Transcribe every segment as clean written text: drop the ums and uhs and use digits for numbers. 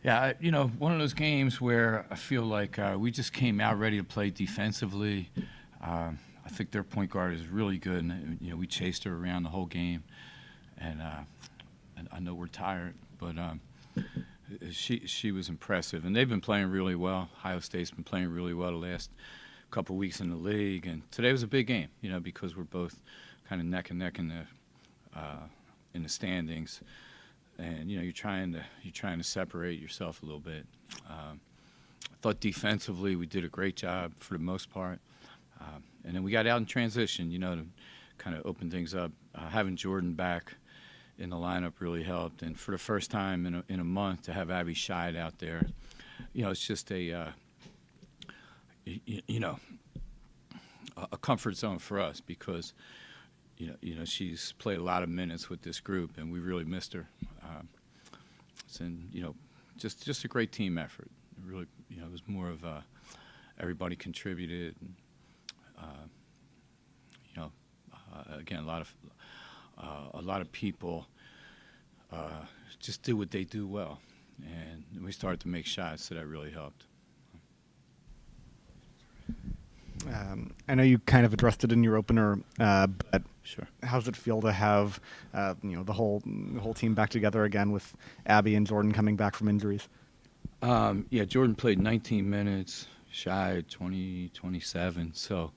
Yeah, one of those games where I feel like we just came out ready to play defensively. I think their point guard is really good, and we chased her around the whole game. And I know we're tired, but she was impressive, and they've been playing really well. Ohio State's been playing really well the last couple of weeks in the league, and today was a big game, because we're both kind of neck and neck in the standings. And you're trying to separate yourself a little bit. I thought defensively we did a great job for the most part, and then we got out in transition, to kind of open things up. Having Jordan back in the lineup really helped, and for the first time in a month to have Abby Scheid out there, it's just a comfort zone for us because she's played a lot of minutes with this group, and we really missed her. And just a great team effort. It really, it was more of everybody contributed. And, again, a lot of people just do what they do well, and we started to make shots, so that really helped. I know you kind of addressed it in your opener, but sure. How does it feel to have the whole team back together again with Abby and Jordan coming back from injuries? Jordan played 19 minutes, Scheid 27. So,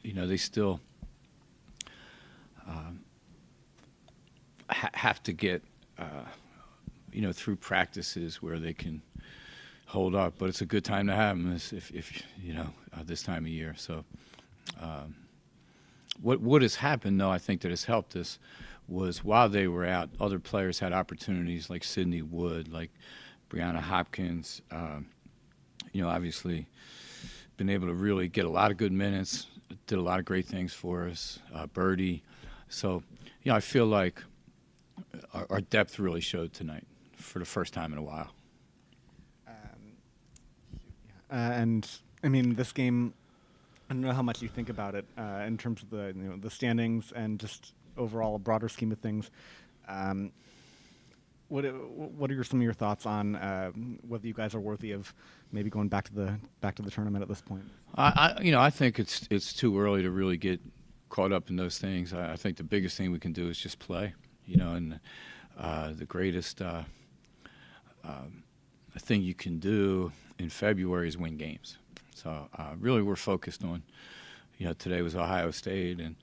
they still have to get through practices where they can hold up, but it's a good time to have them if this time of year. So what has happened, though, I think that has helped us was while they were out, other players had opportunities like Sydney Wood, like Brianna Hopkins, obviously been able to really get a lot of good minutes, did a lot of great things for us, Birdie. So, I feel like our depth really showed tonight for the first time in a while. And I mean, this game, I don't know how much you think about it in terms of the standings and just overall a broader scheme of things. What are some of your thoughts on whether you guys are worthy of maybe going back to the tournament at this point? I think it's too early to really get caught up in those things. I think the biggest thing we can do is just play. And the greatest thing you can do in February is win games. So really we're focused on, today was Ohio State, and,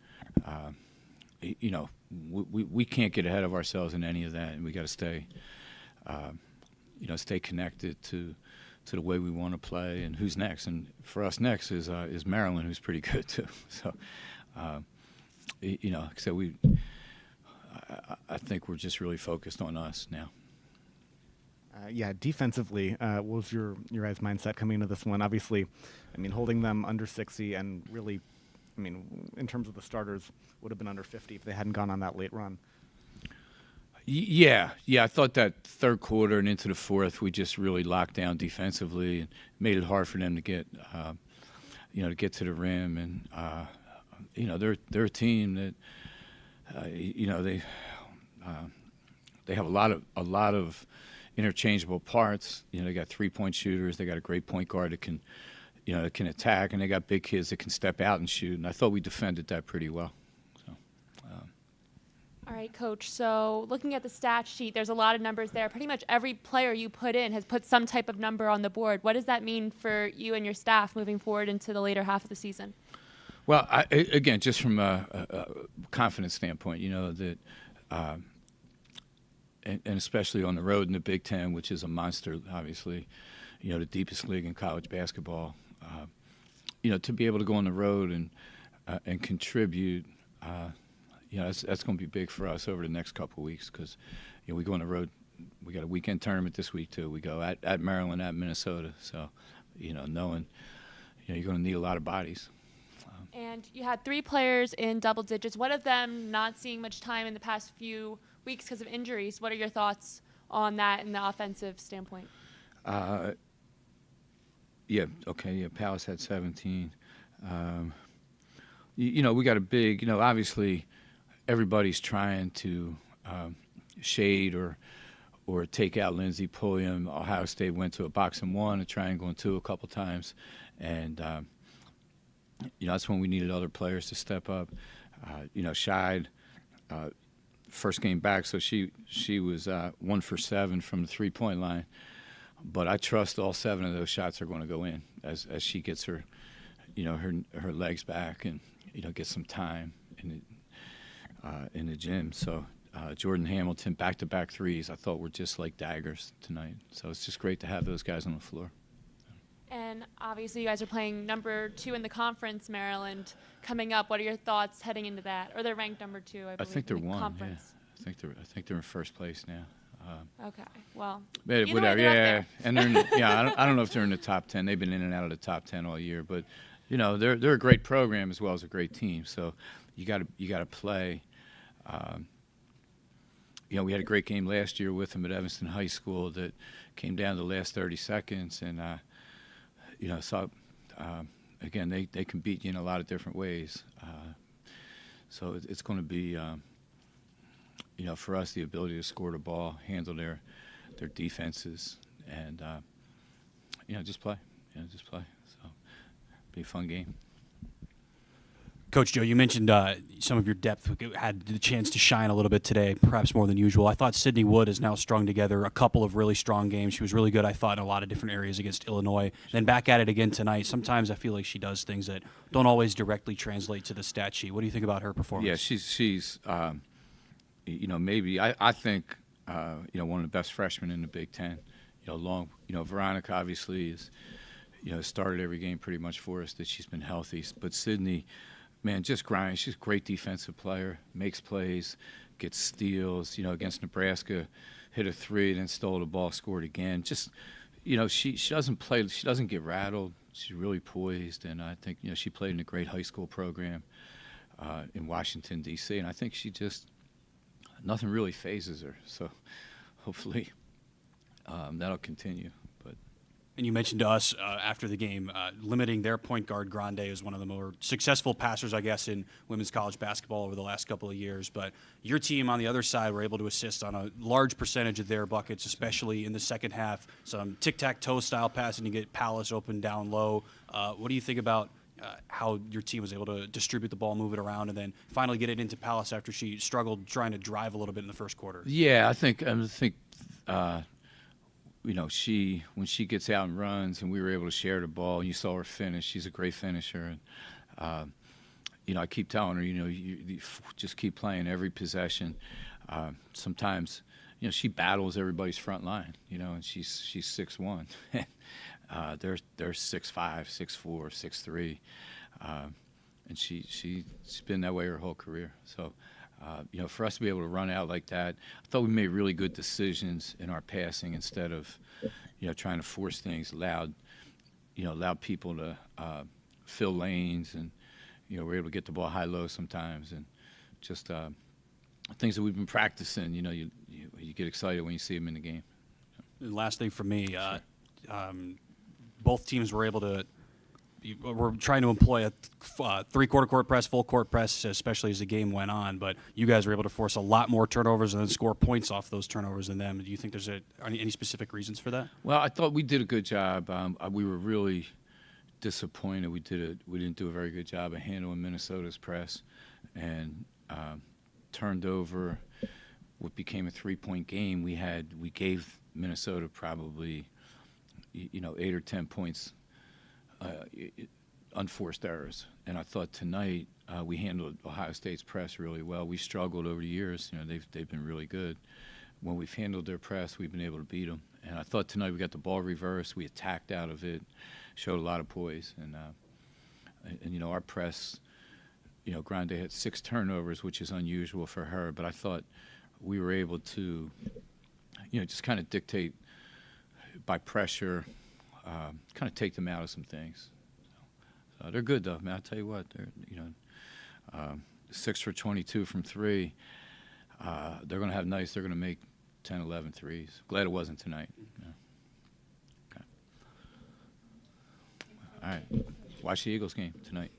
we can't get ahead of ourselves in any of that, and we got to stay, stay connected to the way we want to play and who's next. And for us next is Maryland, who's pretty good too. So, so I think we're just really focused on us now. Defensively, what was your guys' mindset coming into this one? Obviously, I mean, holding them under 60 and really, I mean, in terms of the starters, would have been under 50 if they hadn't gone on that late run. Yeah. I thought that third quarter and into the fourth, we just really locked down defensively and made it hard for them to get, to get to the rim. And they're a team that, they have a lot of interchangeable parts. They got 3-point shooters. They got a great point guard that can attack, and they got big kids that can step out and shoot. And I thought we defended that pretty well. So, All right, Coach. So looking at the stat sheet, there's a lot of numbers there. Pretty much every player you put in has put some type of number on the board. What does that mean for you and your staff moving forward into the later half of the season? Well, again, just from a confidence standpoint, that. And especially on the road in the Big Ten, which is a monster, obviously, the deepest league in college basketball. To be able to go on the road and contribute, that's going to be big for us over the next couple of weeks because, we go on the road. We got a weekend tournament this week too. We go at Maryland, at Minnesota. So, knowing, you're going to need a lot of bodies. And you had 3 players in double digits. One of them not seeing much time in the past few weeks because of injuries. What are your thoughts on that in the offensive standpoint? Palace had 17. We got a big, obviously everybody's trying to shade or take out Lindsey Pulliam. Ohio State went to a box and one, a triangle and two a couple times, and that's when we needed other players to step up. Scheid, first game back, so she was 1 for 7 from the 3-point line. But I trust all 7 of those shots are going to go in as she gets her legs back and get some time in the gym. So Jordan Hamilton, back-to-back threes, I thought were just like daggers tonight. So it's just great to have those guys on the floor. And obviously, you guys are playing number 2 in the conference, Maryland, coming up. What are your thoughts heading into that? Or they're ranked number 2, I believe. I think they're in the one. conference. Yeah. I think they're in first place now. Okay. Well, Whatever. they're up Yeah, there. and they're I don't know if they're in the top 10. They've been in and out of the top 10 all year, but they're a great program as well as a great team. So you got to play. We had a great game last year with them at Evanston High School that came down to the last 30 seconds, and again, they can beat you in a lot of different ways. So it's going to be, for us, the ability to score the ball, handle their defenses, and just play. Just play. So be a fun game. Coach Joe, you mentioned some of your depth had the chance to shine a little bit today, perhaps more than usual. I thought Sydney Wood has now strung together a couple of really strong games. She was really good, I thought, in a lot of different areas against Illinois. Then back at it again tonight. Sometimes I feel like she does things that don't always directly translate to the stat sheet. What do you think about her performance? Yeah, she's maybe I think one of the best freshmen in the Big Ten. Veronica obviously is started every game pretty much for us that she's been healthy, but Sydney. Man, just grind. She's a great defensive player, makes plays, gets steals. Against Nebraska, hit a 3, then stole the ball, scored again. Just, she doesn't play. She doesn't get rattled. She's really poised, and I think she played in a great high school program in Washington D.C. And I think nothing really phases her. So hopefully that'll continue. And you mentioned to us after the game, limiting their point guard, Grande, is one of the more successful passers, I guess, in women's college basketball over the last couple of years. But your team on the other side were able to assist on a large percentage of their buckets, especially in the second half. Some tic-tac-toe style passing to get Palace open down low. What do you think about how your team was able to distribute the ball, move it around, and then finally get it into Palace after she struggled trying to drive a little bit in the first quarter? Yeah, I think when she gets out and runs, and we were able to share the ball, and you saw her finish. She's a great finisher, and I keep telling her, you just keep playing every possession. Sometimes, she battles everybody's front line, and she's 6'1", they're 6'5", 6'4", 6'3", and she's been that way her whole career. So. For us to be able to run out like that, I thought we made really good decisions in our passing instead of, trying to force things, allowed people to fill lanes, and, we're able to get the ball high-low sometimes, and just things that we've been practicing. You get excited when you see them in the game. And last thing for me, both teams were able to. We're trying to employ a three-quarter court press, full court press, especially as the game went on. But you guys were able to force a lot more turnovers and then score points off those turnovers than them. Do you think there's any specific reasons for that? Well, I thought we did a good job. We were really disappointed. We didn't do a very good job of handling Minnesota's press, and turned over what became a 3-point game. We gave Minnesota probably 8 or 10 points. Unforced errors, and I thought tonight we handled Ohio State's press really well. We struggled over the years. They've been really good. When we've handled their press, we've been able to beat them. And I thought tonight we got the ball reversed. We attacked out of it, showed a lot of poise, and our press. Grande had 6 turnovers, which is unusual for her. But I thought we were able to, just kind of dictate by pressure. Kind of take them out of some things. So they're good, though, man. I'll tell you what, they're 6 for 22 from 3. They're going to have nights. They're going to make 10, 11 threes. Glad it wasn't tonight. Yeah. Okay. All right. Watch the Eagles game tonight.